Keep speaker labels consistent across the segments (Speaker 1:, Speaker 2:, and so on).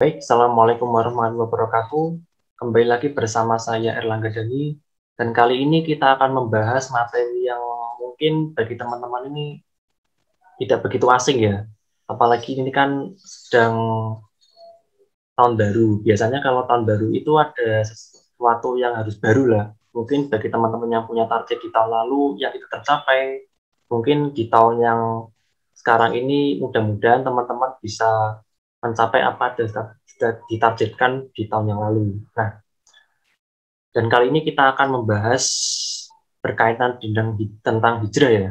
Speaker 1: Baik, Assalamualaikum warahmatullahi wabarakatuh. Kembali lagi bersama saya Erlangga Dani, dan kali ini kita akan membahas materi yang mungkin bagi teman-teman ini tidak begitu asing ya. Apalagi ini kan sedang tahun baru. Biasanya kalau tahun baru itu ada sesuatu yang harus baru lah. Mungkin bagi teman-teman yang punya target di tahun lalu yang tidak tercapai, mungkin di tahun yang sekarang ini mudah-mudahan teman-teman bisa mencapai apa yang sudah ditargetkan di tahun yang lalu. Nah, dan kali ini kita akan membahas berkaitan dengan tentang hijrah ya.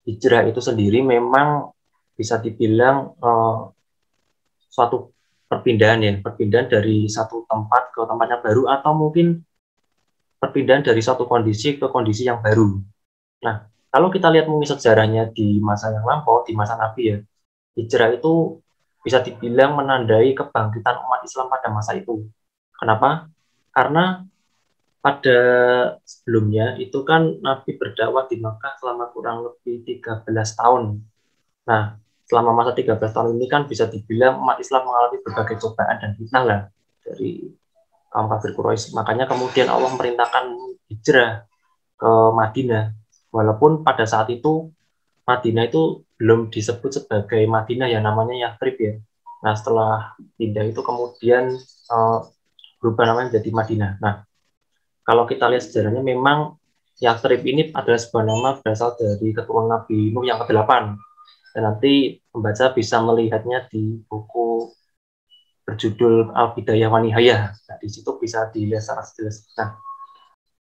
Speaker 1: Hijrah itu sendiri memang bisa dibilang suatu perpindahan ya, perpindahan dari satu tempat ke tempat yang baru atau mungkin perpindahan dari satu kondisi ke kondisi yang baru. Nah, kalau kita lihat mungkin sejarahnya di masa yang lampau, di masa Nabi ya, hijrah itu bisa dibilang menandai kebangkitan umat Islam pada masa itu. Kenapa? Karena pada sebelumnya itu kan Nabi berdakwah di Makkah selama kurang lebih 13 tahun. Nah, selama masa 13 tahun ini kan bisa dibilang umat Islam mengalami berbagai cobaan dan fitnah lah dari kaum kafir Quraisy. Makanya kemudian Allah memerintahkan hijrah ke Madinah. Walaupun pada saat itu Madinah itu belum disebut sebagai Madinah ya, namanya Yathrib ya. Nah, setelah pindah itu kemudian berubah namanya menjadi Madinah. Nah, kalau kita lihat sejarahnya memang Yathrib ini adalah sebuah nama berasal dari keturunan Nabi Nuh yang ke-8. Dan nanti pembaca bisa melihatnya di buku berjudul Al-Bidayah wa Nihayah. Nah, di situ bisa dilihat secara jelas. Nah,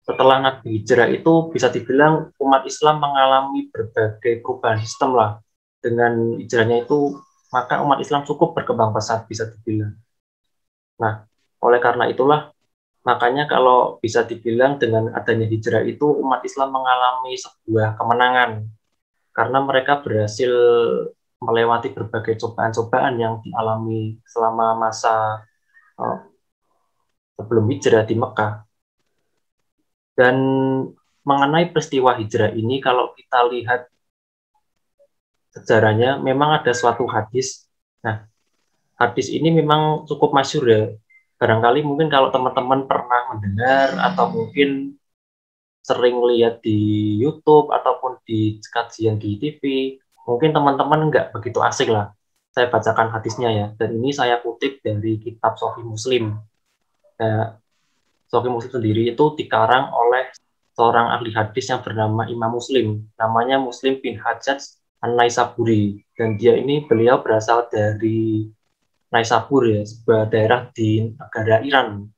Speaker 1: setelah Nabi hijrah itu bisa dibilang umat Islam mengalami berbagai perubahan sistem lah. Dengan hijrahnya itu, maka umat Islam cukup berkembang pesat bisa dibilang. Nah, oleh karena itulah, makanya kalau bisa dibilang dengan adanya hijrah itu, umat Islam mengalami sebuah kemenangan. Karena mereka berhasil melewati berbagai cobaan-cobaan yang dialami selama masa uh, sebelum hijrah di Mekah. Dan mengenai peristiwa hijrah ini, kalau kita lihat sejarahnya, memang ada suatu hadis. Nah, hadis ini memang cukup masyhur ya. Barangkali mungkin kalau teman-teman pernah mendengar atau mungkin sering lihat di YouTube ataupun di kajian di TV, mungkin teman-teman nggak begitu asing lah. Saya bacakan hadisnya ya, dan ini saya kutip dari kitab Sahih Muslim. Nah, Sahih Muslim sendiri itu dikarang oleh seorang ahli hadis yang bernama Imam Muslim. Namanya Muslim bin Hajjaj An-Naisaburi. Dan dia ini beliau berasal dari Naisabur ya, sebuah daerah di negara Iran.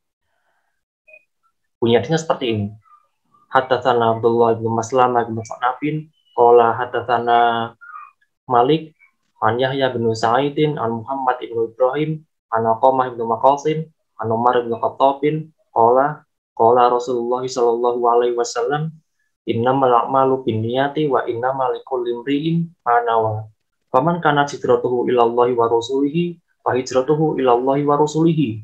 Speaker 1: Bunyinya seperti ini. Hadatsana Abdullah bin Maslamah bin Sa'nabin, qala hadatsana Malik, an Yahya bin Sa'idin, an Muhammad bin Ibrahim, an Aqamah bin Maqasim, an Umar bin Khattabin, qala Rasulullah sallallahu alaihi wasallam, innamal a'malu binniyati wa innamal likulli imri'in ma nawa. Faman kana hijratuhu ilallahi wa rasulihi fa hijratuhu ilallahi wa rasulihi.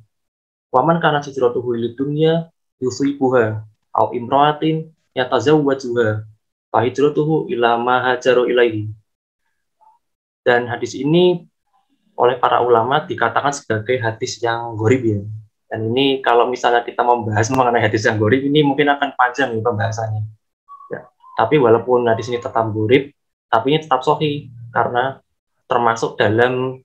Speaker 1: Waman kana hijratuhu ilid dunya yusibuha au imra'atin yatazawwajuha fa hijratuhu ila ma hajaru ilaihi. Dan hadis ini oleh para ulama dikatakan sebagai hadis yang gharib ya. Dan ini kalau misalnya kita membahas mengenai hadis yang gharib ini mungkin akan panjang nih pembahasannya. Ya. Tapi walaupun hadis ini tetap gharib, tapi ini tetap sahih karena termasuk dalam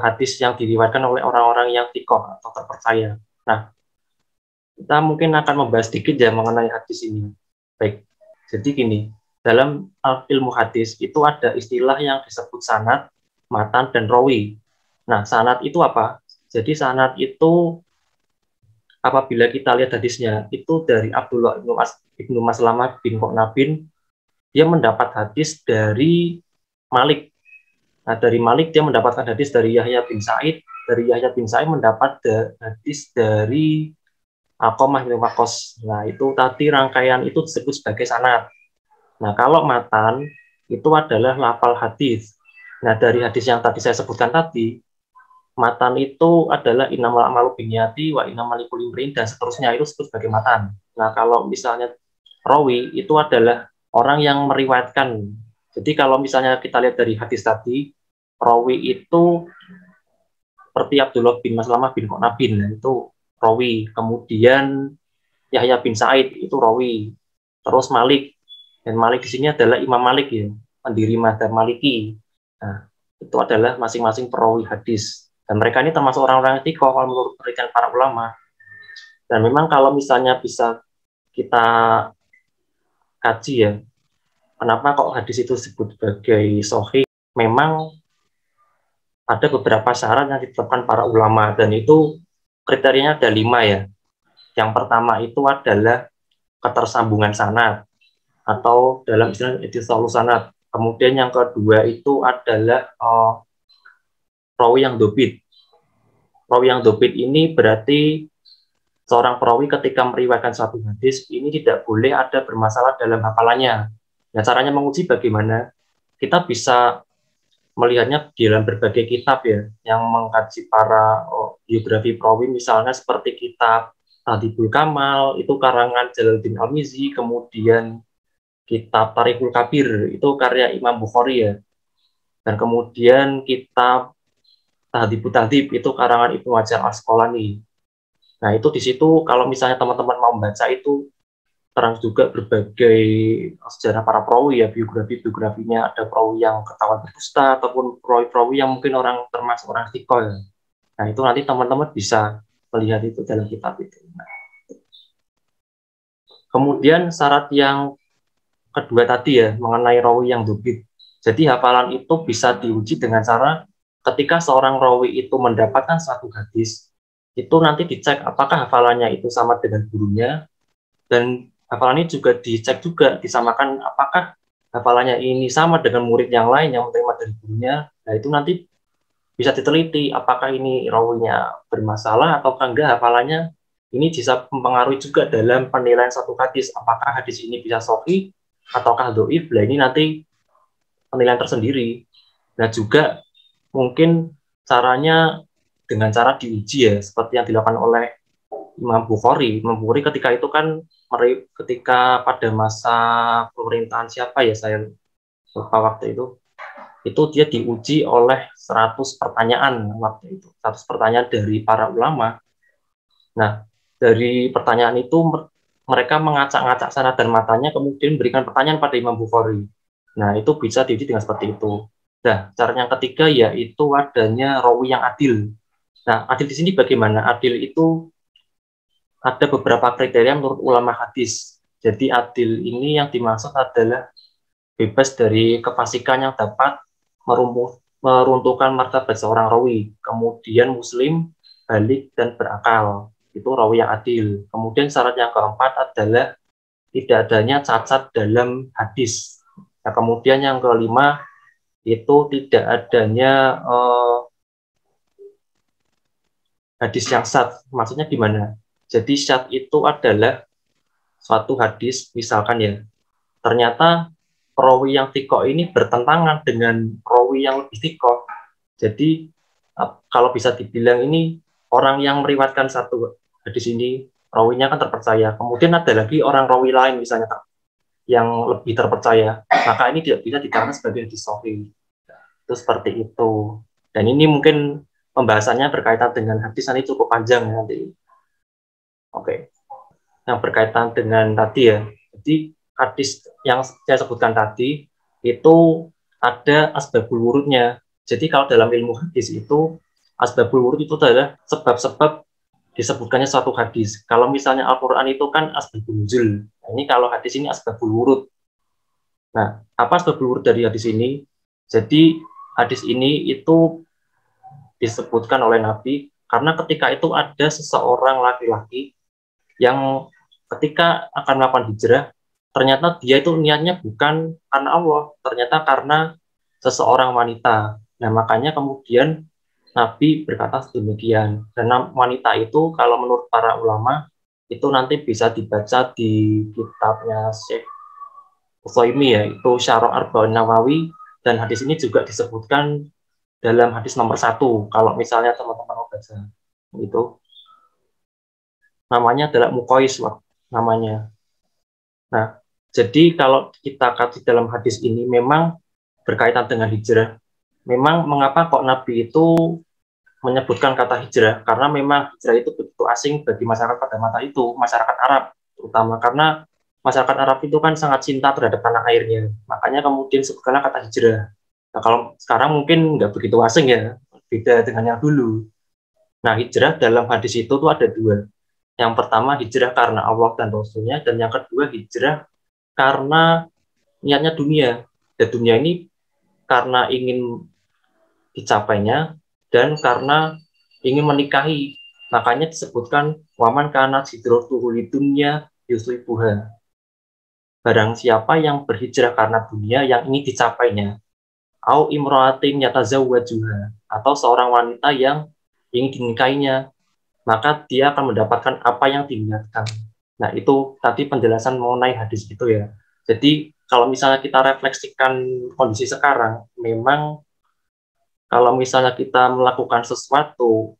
Speaker 1: hadis yang diriwayatkan oleh orang-orang yang thikoh atau terpercaya. Nah, kita mungkin akan membahas sedikit ya mengenai hadis ini. Baik, jadi gini, dalam ilmu hadis itu ada istilah yang disebut sanad, matan, dan rawi. Nah, sanad itu apa? Jadi sanad itu apabila kita lihat hadisnya, itu dari Abdullah ibnu Maslamah bin Qanabin, dia mendapat hadis dari Malik. Nah, dari Malik dia mendapatkan hadis dari Yahya bin Sa'id, dari Yahya bin Sa'id mendapat hadis dari Aqamah bin Waqqas. Nah, itu tadi rangkaian itu disebut sebagai sanad. Nah, kalau matan itu adalah lafal hadis. Nah, dari hadis yang tadi saya sebutkan tadi, matan itu adalah innamal a'malu binniyati wa innamal likulli imrin dan seterusnya itu disebut sebagai matan. Nah, kalau misalnya rawi itu adalah orang yang meriwayatkan. Jadi kalau misalnya kita lihat dari hadis tadi, rawi itu seperti Abdullah bin Maslamah bin Qanab itu rawi. Kemudian Yahya bin Sa'id itu rawi. Terus Malik, dan Malik di sini adalah Imam Malik ya, pendiri mazhab Maliki. Nah, itu adalah masing-masing perawi hadis. Dan mereka ini termasuk orang-orang yang thiqah kalau menurut penelitian para ulama. Dan memang kalau misalnya bisa kita kaji ya, kenapa kok hadis itu disebut sebagai sahih? Memang ada beberapa syarat yang ditetapkan para ulama, dan itu kriterianya ada 5 ya. Yang pertama itu adalah ketersambungan sanad atau dalam istilah ittisalus sanad. Kemudian yang kedua itu adalah rawi yang dobit. Rawi yang dobit ini berarti seorang perawi ketika meriwayatkan satu hadis ini tidak boleh ada bermasalah dalam hafalannya. Nah, caranya menguji bagaimana? Kita bisa melihatnya di dalam berbagai kitab ya, yang mengkaji para biografi perawi, misalnya seperti kitab Tahdhibul Kamal, itu karangan Jalaluddin Al-Mizi, kemudian kitab Tarikhul Kabir, itu karya Imam Bukhari ya, dan kemudian kitab Tahdhibut Tahdhib, itu karangan Ibnu Hajar Asqalani. Nah, itu di situ kalau misalnya teman-teman mau membaca itu terang juga berbagai sejarah para perawi ya, biografinya, ada perawi yang ketahuan berdusta ataupun perawi-perawi yang mungkin orang termasuk orang thiqah ya. Nah, itu nanti teman-teman bisa melihat itu dalam kitab itu. Nah, kemudian syarat yang kedua tadi ya, mengenai rawi yang dobit. Jadi hafalan itu bisa diuji dengan cara ketika seorang rawi itu mendapatkan satu hadis, itu nanti dicek apakah hafalannya itu sama dengan gurunya, dan hafalan ini juga dicek juga, disamakan apakah hafalannya ini sama dengan murid yang lain yang menerima dari gurunya. Nah, itu nanti bisa diteliti apakah ini rawinya bermasalah atau enggak hafalannya. Ini bisa mempengaruhi juga dalam penilaian satu hadis, apakah hadis ini bisa sahih ataukah dhaif. Nah, ini nanti penilaian tersendiri. Nah, juga mungkin caranya dengan cara diuji ya, seperti yang dilakukan oleh Imam Bukhari. Imam Bukhari ketika itu kan, ketika pada masa pemerintahan siapa ya, saya lupa waktu itu dia diuji oleh 100 pertanyaan waktu itu, 100 pertanyaan dari para ulama. Nah, dari pertanyaan itu mereka mengacak-ngacak sanad dan matanya, kemudian berikan pertanyaan pada Imam Bukhari. Nah, itu bisa diuji dengan seperti itu. Nah, cara yang ketiga yaitu adanya rawi yang adil. Nah, adil di sini bagaimana? Adil itu ada beberapa kriteria menurut ulama hadis. Jadi adil ini yang dimaksud adalah bebas dari kefasikan yang dapat meruntuhkan martabat seorang rawi. Kemudian muslim, balik, dan berakal. Itu rawi yang adil. Kemudian syarat yang keempat adalah tidak adanya cacat dalam hadis. Nah, kemudian yang kelima itu tidak adanya hadis yang syadz. Maksudnya gimana? Jadi syadz itu adalah suatu hadis, misalkan ya, ternyata perawi yang thiqah ini bertentangan dengan perawi yang lebih thiqah. Jadi kalau bisa dibilang ini orang yang meriwayatkan satu hadis ini rawinya kan terpercaya. Kemudian ada lagi orang rawi lain misalnya yang lebih terpercaya, maka ini tidak bisa dikatakan sebagai hadis sahih. Itu seperti itu. Dan ini mungkin pembahasannya berkaitan dengan hadis nanti cukup panjang nanti. Oke. Yang berkaitan dengan tadi ya. Jadi hadis yang saya sebutkan tadi itu ada asbabul wurudnya. Jadi kalau dalam ilmu hadis itu asbabul wurud itu adalah sebab-sebab disebutkannya suatu hadis. Kalau misalnya Al-Quran itu kan asbabul nuzul. Nah, ini kalau hadis ini asbabul wurud. Nah, apa asbabul wurud dari hadis ini? Jadi hadis ini itu disebutkan oleh Nabi karena ketika itu ada seseorang laki-laki yang ketika akan melakukan hijrah, ternyata dia itu niatnya bukan karena Allah, ternyata karena seseorang wanita. Nah, makanya kemudian Nabi berkata demikian. Dan wanita itu kalau menurut para ulama itu nanti bisa dibaca di kitabnya Syekh Utsaimin ya, itu Syarah Arba'in Nawawi, dan hadis ini juga disebutkan dalam hadis nomor 1 kalau misalnya teman-teman mau baca. Itu namanya adalah Muqais namanya. Nah, jadi kalau kita kaji dalam hadis ini memang berkaitan dengan hijrah. Memang mengapa kok Nabi itu menyebutkan kata hijrah karena memang hijrah itu begitu asing bagi masyarakat pada masa itu, masyarakat Arab terutama karena masyarakat Arab itu kan sangat cinta terhadap tanah airnya. Makanya kemudian sebutkanlah kata hijrah. Nah, kalau sekarang mungkin nggak begitu asing ya, beda dengan yang dulu. Nah, hijrah dalam hadis itu tuh ada dua. Yang pertama hijrah karena Allah dan Rasulnya, dan yang kedua hijrah karena niatnya dunia. Dan dunia ini karena ingin dicapainya dan karena ingin menikahi. Makanya disebutkan waman kana hijratuhu lidunya yusibuha. Barang siapa yang berhijrah karena dunia yang ingin dicapainya, au imra'atin yatazawwajuha, atau seorang wanita yang ingin dinikahinya, maka dia akan mendapatkan apa yang diniatkan. Nah, itu tadi penjelasan mengenai hadis itu ya. Jadi, kalau misalnya kita refleksikan kondisi sekarang, memang kalau misalnya kita melakukan sesuatu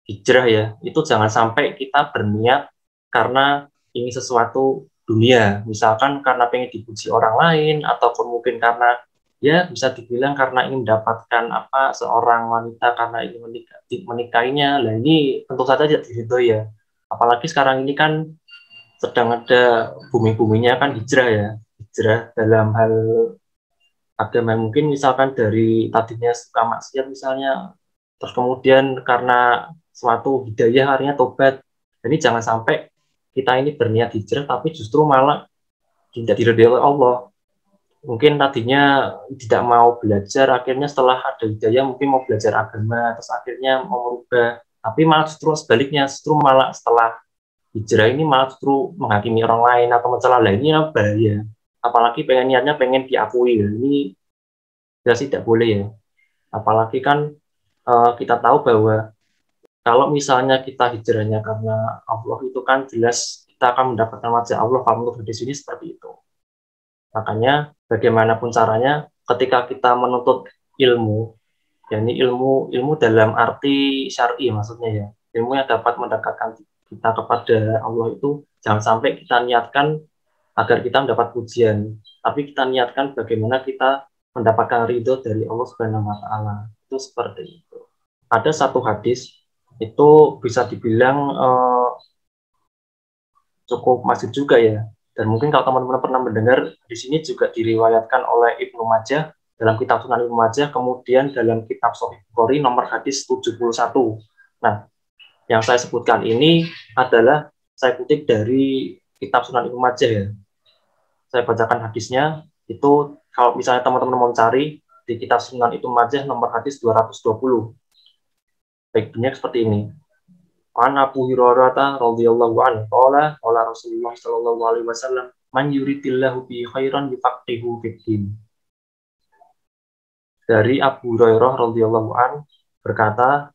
Speaker 1: hijrah ya, itu jangan sampai kita berniat karena ingin sesuatu dunia, misalkan karena pengen dipuji orang lain, ataupun mungkin karena ya bisa dibilang karena ingin mendapatkan apa seorang wanita karena ingin menikahinya. Nah, ini tentu saja tidak diridho ya. Apalagi sekarang ini kan sedang ada bumi-buminya kan hijrah ya, hijrah dalam hal agama mungkin misalkan dari tadinya suka maksiat misalnya, terus kemudian karena suatu hidayah akhirnya tobat. Jadi jangan sampai kita ini berniat hijrah tapi justru malah tidak diridhoi oleh Allah. Mungkin tadinya tidak mau belajar, akhirnya setelah ada hidayah mungkin mau belajar agama, terus akhirnya mau merubah. Tapi malah justru sebaliknya, justru malah setelah hijrah ini malah justru menghakimi orang lain atau mencela lain, ini bahaya. Apalagi pengen niatnya pengen diakui, ini jelas tidak boleh ya. Apalagi kan kita tahu bahwa kalau misalnya kita hijrahnya karena Allah itu kan jelas kita akan mendapatkan wajah Allah. Kalau menurut hadis ini seperti itu. Makanya bagaimanapun caranya ketika kita menuntut ilmu, yakni ilmu dalam arti syar'i maksudnya ya, ilmu yang dapat mendekatkan kita kepada Allah itu jangan sampai kita niatkan agar kita mendapat pujian, tapi kita niatkan bagaimana kita mendapatkan ridho dari Allah Subhanahu wa taala. Itu seperti itu. Ada satu hadis itu bisa dibilang cukup masif juga ya. Dan mungkin kalau teman-teman pernah mendengar, di sini juga diriwayatkan oleh Ibnu Majah dalam kitab Sunan Ibnu Majah, kemudian dalam kitab Sahih Bukhari nomor hadis 71. Nah, yang saya sebutkan ini adalah saya kutip dari kitab Sunan Ibnu Majah ya. Saya bacakan hadisnya, itu kalau misalnya teman-teman mau cari di kitab Sunan Ibnu Majah nomor hadis 220. Baik, bunyinya seperti ini. An Abu Hurairah radhiyallahu anhu qala Rasulullah sallallahu alaihi wasallam man yuridillahu bi khairan yufaqihu fiddin. Dari Abu Hurairah radhiyallahu anhu berkata,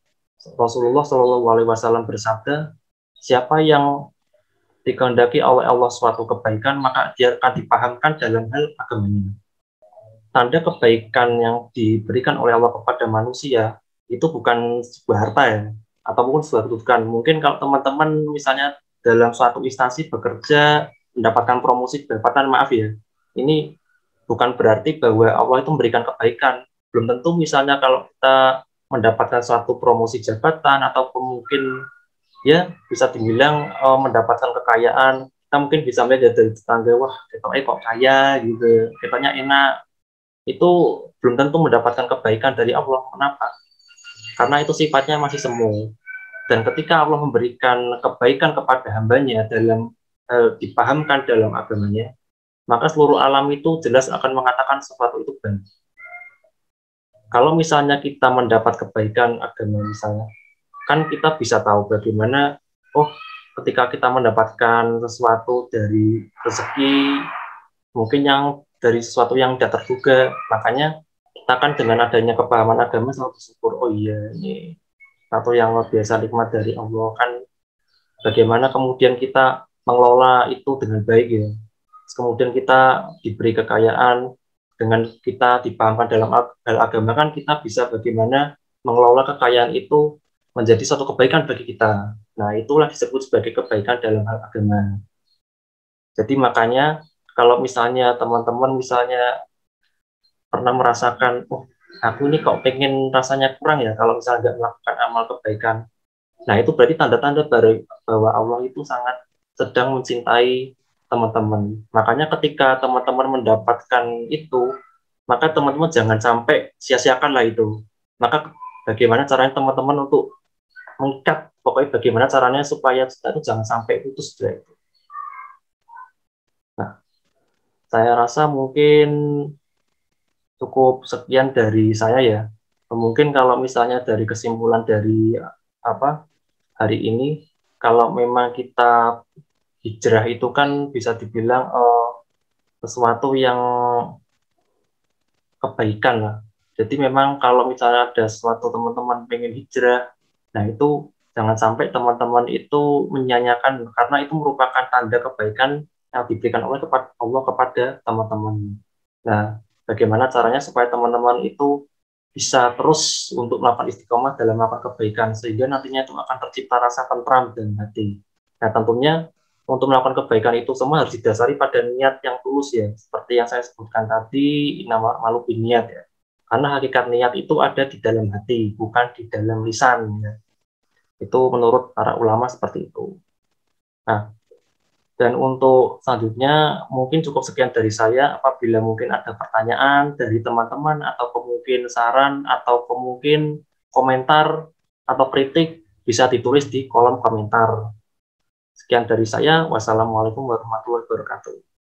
Speaker 1: Rasulullah sallallahu alaihi wasallam bersabda, siapa yang dikehendaki oleh Allah suatu kebaikan maka dia akan dipahamkan dalam hal agamanya. Tanda kebaikan yang diberikan oleh Allah kepada manusia itu bukan sebuah harta ya, atau mungkin sebuah kedudukan. Mungkin kalau teman-teman misalnya dalam suatu instansi bekerja, mendapatkan promosi, jabatan, maaf ya, ini bukan berarti bahwa Allah itu memberikan kebaikan. Belum tentu misalnya kalau kita mendapatkan suatu promosi jabatan, ataupun mungkin ya bisa dibilang mendapatkan kekayaan, kita mungkin bisa melihat dari tetangga, wah kita kok kaya gitu, kitanya enak, itu belum tentu mendapatkan kebaikan dari Allah. Kenapa? Karena itu sifatnya masih semu. Dan ketika Allah memberikan kebaikan kepada hambanya dalam dipahamkan dalam agamanya, maka seluruh alam itu jelas akan mengatakan sesuatu itu baik. Kalau misalnya kita mendapat kebaikan agama misalnya, kan kita bisa tahu bagaimana, oh ketika kita mendapatkan sesuatu dari rezeki, mungkin yang dari sesuatu yang tidak terduga, makanya kita kan dengan adanya kepahaman agama selalu bersyukur, oh iya ini satu yang luar biasa nikmat dari Allah. Kan bagaimana kemudian kita mengelola itu dengan baik ya. Kemudian kita diberi kekayaan, dengan kita dipahamkan dalam hal agama, kan kita bisa bagaimana mengelola kekayaan itu menjadi suatu kebaikan bagi kita. Nah, itulah disebut sebagai kebaikan dalam hal agama. Jadi makanya kalau misalnya teman-teman misalnya pernah merasakan, oh aku ini kok pengen rasanya kurang ya kalau misalnya nggak melakukan amal kebaikan. Nah, itu berarti tanda-tanda bahwa Allah itu sangat sedang mencintai teman-teman. Makanya ketika teman-teman mendapatkan itu, maka teman-teman jangan sampai sia-siakanlah itu. Maka bagaimana caranya teman-teman untuk mengikat, pokoknya bagaimana caranya supaya kita itu jangan sampai putus sudah itu. Nah, saya rasa mungkin cukup sekian dari saya ya. Mungkin kalau misalnya dari kesimpulan dari apa hari ini, kalau memang kita hijrah itu kan bisa dibilang sesuatu yang kebaikan lah. Jadi memang kalau misalnya ada suatu teman-teman pengen hijrah, nah itu jangan sampai teman-teman itu menyanyiakan karena itu merupakan tanda kebaikan yang diberikan oleh Allah kepada teman-teman. Nah, bagaimana caranya supaya teman-teman itu bisa terus untuk melakukan istiqomah dalam melakukan kebaikan sehingga nantinya itu akan tercipta rasa tentram dan hati. Nah, tentunya untuk melakukan kebaikan itu semua harus didasari pada niat yang tulus ya, seperti yang saya sebutkan tadi, nama malu niat ya. Karena hakikat niat itu ada di dalam hati, bukan di dalam lisan ya. Itu menurut para ulama seperti itu. Nah, dan untuk selanjutnya mungkin cukup sekian dari saya. Apabila mungkin ada pertanyaan dari teman-teman atau mungkin saran atau mungkin komentar atau kritik bisa ditulis di kolom komentar. Sekian dari saya. Wassalamualaikum warahmatullahi wabarakatuh.